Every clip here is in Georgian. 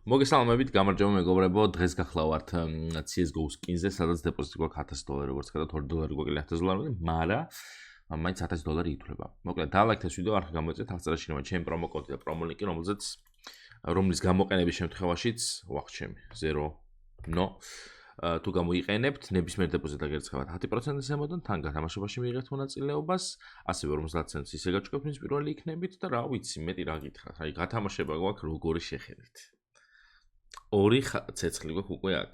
მოგესალმებით, გამარჯობა მეგობრებო, დღეს გახლავართ CS:GO skin-ზე, სადაც დეპოზიტი გვაქვს $1000, როგორც ვთქვათ, $2 გვაქვს $1000, მაგრამ მაინც $1000 ითვლება. მოკლედ, დალაიქეთ ეს ვიდეო, არ გამოიწვიეთ აღწერაში ჩემი პრომო კოდი და პრომო ლინკი, რომლის გამოყენების შემთხვევაშიც ვახჩემი 0no თუ გამოიყენებთ, ნებისმიერ დეპოზიტს აგერცხებათ 10%-ის ზემოდან, თან გათამაშებაში მიიღებთ მონაწილეობას, ასევე 50 ცენტს ისე გაჩვენებთ, ვინც პირველი იქნებით და რა ვიცი, მეტი რა გითხრათ, აი გათამაშება გვაქვს როგორი შეხედით. ორი ცეცხლი გვაქვს უკვე აქ.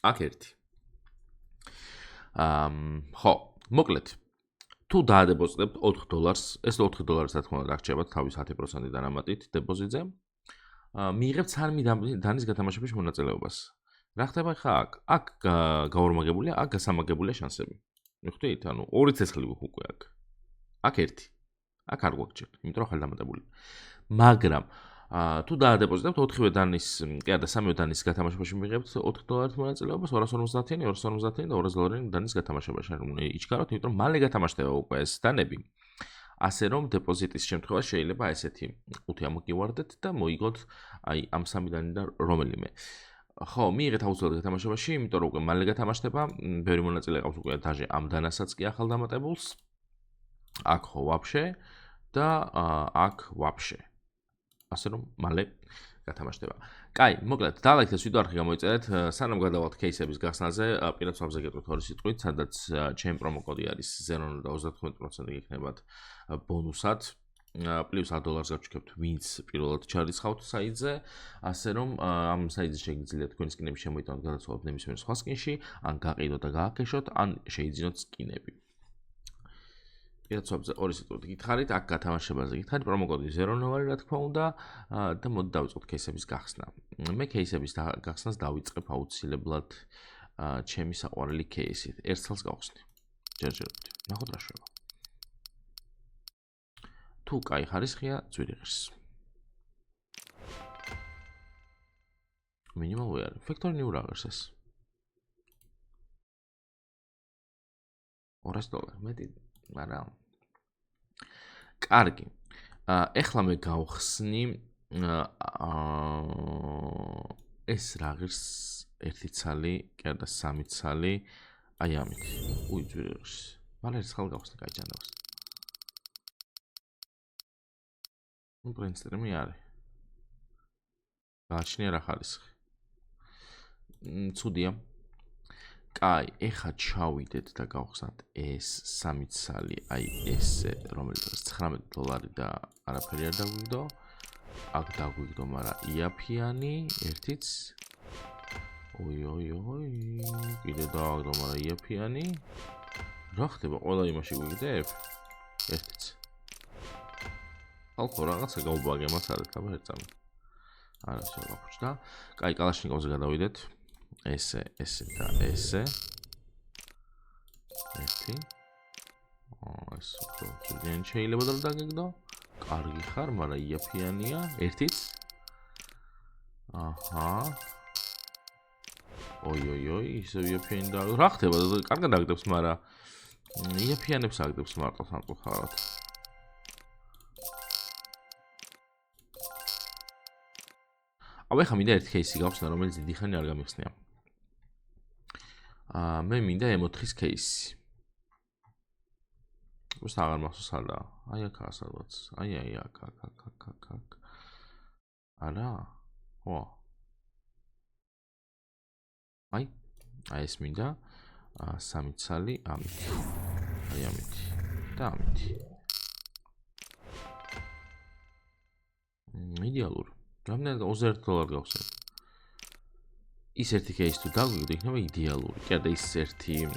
აქ ერთი. ხო, მოკლედ. თუ დაადებოზიტებთ $4, ეს $4 რა თქმა უნდა დაგჭირებათ თავის 10% დანამატით დეპოზიტზე. მიიღებთ სამი დანის გათამაშების მონაწილეობას. რა ხდება ხა აქ? აქ გაორმაგებულია, აქ გასამაგებულია შანსები. მიხვდით? ანუ ორი ცეცხლი გვაქვს უკვე აქ. აქ ერთი. აქ არ გვაქვს, იმიტომ რომ ხელდამატებული. მაგრამ თუ დაადებოზიტებთ 4-ვე დანის, კი არა, 3-ვე დანის გათამაშებაში მიიღებთ $4 მონაწილეობას 250-იანი, 250-იანი და $200-იანი დანის გათამაშებაში. იჩქაროთ, იმიტომ რომ მალე გათამაშდება უკვე ეს დანები. ასე რომ დეპოზიტის შემთხვევაში შეიძლება ესეთი 5 ამოგივარდეთ და მოიგოთ აი ამ 3 დანიდან რომელიმე. ხო, მიიღეთ აუცილებლად გათამაშებაში, იმიტომ რომ უკვე მალე გათამაშდება, ბევრი მონაწილე ყავს უკვე დაჟე ამ დანასაც კი ახალდამატებულს. აქ ხო ვაფშე და აქ ვაფშე. ასე რომ მალე გათამაშდება. კაი, მოკლედ, დალაიქეთ ეს ვიდეო, არხი გამოიწერეთ, სანამ გადავალთ кейსების გახსნაზე, პირად სვაპზე გეტყვით 2 სიტყვით, სადაც ჩემი პრომო კოდი არის 0 და 35% გიქნებათ ბონუსად. პლუს $100 გავჩქებთ, ვინც პირველად ჩარიცხავთ საიტზე, ასე რომ ამ საიტზე შეგიძლიათ თქვენი სკინები შემოიტანოთ გადაცვალოთ ნებისმიერ სხვა სკინში, ან გაყიდოთ და გააკეშოთ, ან შეიძინოთ სკინები. პირად სვაპზე 2 სიტყვით გითხარით, აქ გათამაშებაზე გითხარით, პრომო კოდი 0 რა თქმა უნდა და მოდი დავიწყოთ кейსების გახსნა. მე кейსების გახსნას დავიწყებ აუცილებლად ჩემი საყვარელი кейსით. ერთ წელს გავხსნი. ჯერჯერობით. ნახოთ რა შევა. თუ კაი ხარისხია, ძვირი ღირს. მინიმალური არის. ფაქტორი ნიურ აღერს ეს. $200 მეტი, მაგრამ კარგი. ეხლა მე გავხსნი ეს რა ღირს ერთი ცალი, კი არა და სამი ცალი, აი ამით. უი, ძვირი ღირს. მალე ერთ ხალ გავხსნი, კაი ჯანდავს. ნუ პრინციპი არის. გააჩნია რა ხარისხი. ცუდია. კაი, ეხა ჩავიდეთ და გავხსნათ ეს სამი ცალი, აი ესე, რომელიც $19 და არაფერი არ დაგვიგდო. აქ დაგვიგდო, მაგრამ იაფიანი, ერთიც. ოი, კიდე დააგდო, მაგრამ იაფიანი. რა ხდება, ყველა იმაში გვიგდებ? ერთიც. ხალხო რაღაცა გაუბაგე მას არის, აბა ერთწამი. არა, შევაფუჭდა. კაი, კალაშნიკოვზე გადავიდეთ. ესე და ესე. ერთი. ეს უფრო ძვირიანი შეიძლება და დაგეგდო. კარგი ხარ, მაგრამ იაფიანია. ერთიც. აჰა. ოი, ისე იაფიანი და რა ხდება? კარგად აგდებს, მაგრამ იაფიანებს აგდებს მარტო სამწუხაროდ. აბა ხა მინდა ერთ кейსი გავხსნა, რომელიც დიდი ხანი არ გამიხსნია. მე მინდა M4-ის кейსი. უბრალოდ აღარ მახსოვს არა. აი აქაა სადღაც. აი აქ. არა? ო. აი ეს მინდა. სამი ცალი ამით. აი ამით. და ამით. იდეალური. რამდენად $21 გავხსნით. ის ერთი кейსი თუ დაგვიგდო, იქნება იდეალური. კი არა და ის ერთი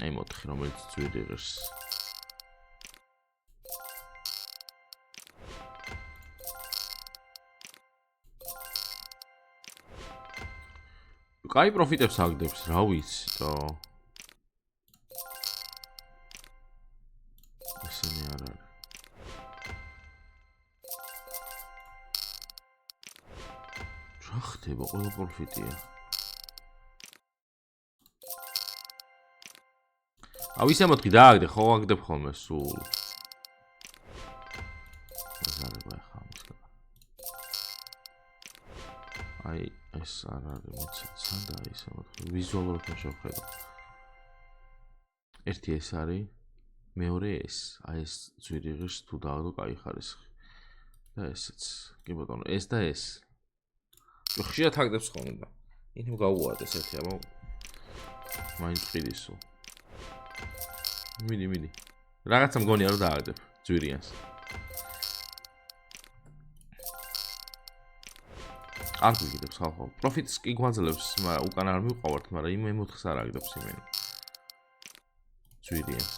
M4, რომელიც ძვირი ღირს. კაი პროფიტებს აგდებს, რა ვიცი და ესენი არ არის. რა ხდება, ყველა პროფიტია. ავისა მოთხი დააგდე, ხო აგდებ ხოლმე სულ. ზარება ხა ამის. აი ეს არ არის მოცეც და ისე მოთხრა ვიზუალურად შევხედო. ერთი ეს არის, მეორე ეს, აი ეს ძვირი ღირს თუ დააგდო კაი ხარისხი. და ესეც. კი ბატონო, ეს და ეს. ხშირად აგდებს ხოლმე და ინემ გაუვარდეს ერთი აბა. მაინც ყიდისო. მიდი. რაღაცა მგონია რომ დააგდებ ძვირიანს. არ გვიგდებს ხალხო. პროფიტს კი გვაძლევს, მაგრამ უკან არ მივყავართ, მაგრამ იმ M4-ს არ აგდებს იმენ. ძვირიანს.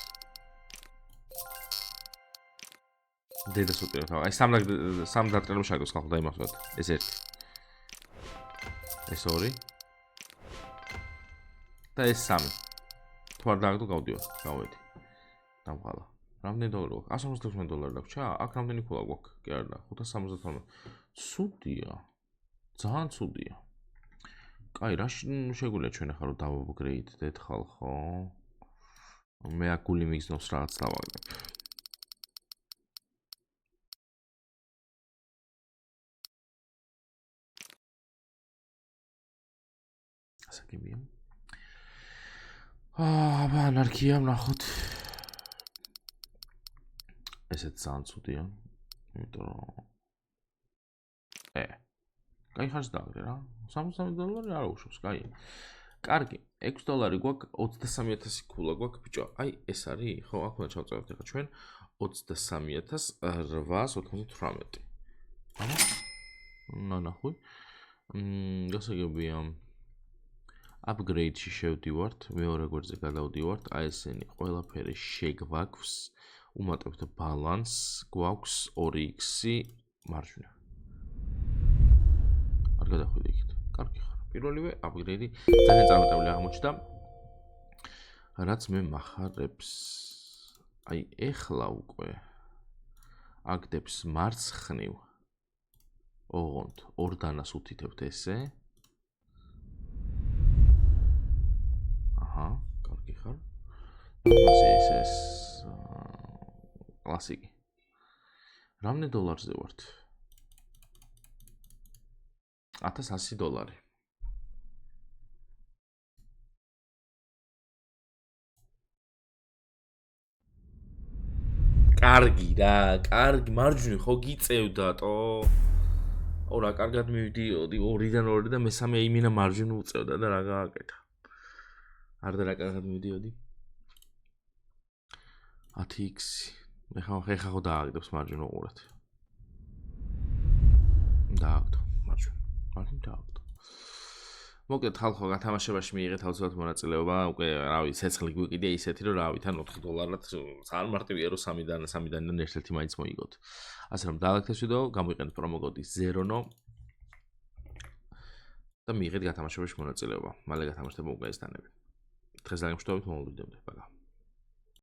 დედას უყირებ. აი სამ დატრელებს შეგდოს ხალხო დაიმახსოვრეთ. ეს ერთი. ეს ორი. და ეს სამი. თუ არ დააგდო გავდივარ, გავედი. დამყალა. რამდენი დოლარი გვაქვს? $156 დაგვრჩა? აქ რამდენი ქულა გვაქვს? კი არა, 572. ცუდია. ძალიან ცუდია. კაი, რა შეგვიძლია ჩვენ ახლა რომ დავაპგრეიდდეთ ხალხო? მე აქ გული მიგზნობს რაღაც დავაგდებ. ასაკებია. აბა, ანარქია ვნახოთ. ესეც ძალიან ცუდია. იმიტომ რომ კაი ხარს დააგდე რა. $63 არ უშვებს, კაი. კარგი, $6 გვაქვს, 23000 ქულა გვაქვს, ბიჭო. აი, ეს არის, ხო, აქ უნდა ჩავწეროთ ახლა ჩვენ 23898. აჰა. ნახუй. გასაგებია. Upgrade-ში შევდივართ, მეორე გვერდზე გადავდივართ, აი ესენი ყველაფერი შეგვაქვს. უმატებთ balance, გვაქვს 2x-ი მარჯვნივ. არ გადახვიდე იქით. კარგი ხარ. პირველივე upgrade-ი ძალიან წარმატებული აღმოჩნდა. რაც მე מחარებს. აი ეხლა უკვე აგდებს მარცხნივ. ოღონდ ორ დანას უთითებთ ესე. აჰა, კარგი ხარ. ეს კლასიკი. რამდენი დოლარზე ვართ? $1100. კარგი რა, კარგი, მარჯვნივ ხო გიწევდატო? ო რა, კარგად მივდიოდი, 2-დან 2 და მესამე იმინა მარჯვნივ უწევდა და რა გააკეთა. არ და რა კარგად მივდიოდი? 10x. მე ხახო დააგდებს მარჯვნივ უყურეთ. დააგდო, მარჯვნივ დააგდო. მოკლედ ხალხო გათამაშებაში მიიღეთ აუცილებლად მონაწილეობა, უკვე რავი, ცეცხლი გვიყიდია ისეთი რომ რავი, თან $4-ად ძალიან მარტივია რომ 3-დან ერთ-ერთი მაინც მოიგოთ. ასე რომ დაალაგეთ ეს ვიდეო, გამოიყენეთ პრომოკოდი ZERONO და მიიღეთ გათამაშებაში მონაწილეობა. მალე გათამაშდება უკვე ეს დანები. დღეს დაგემშვიდობით, მომავალ ვიდეომდე. პაკა.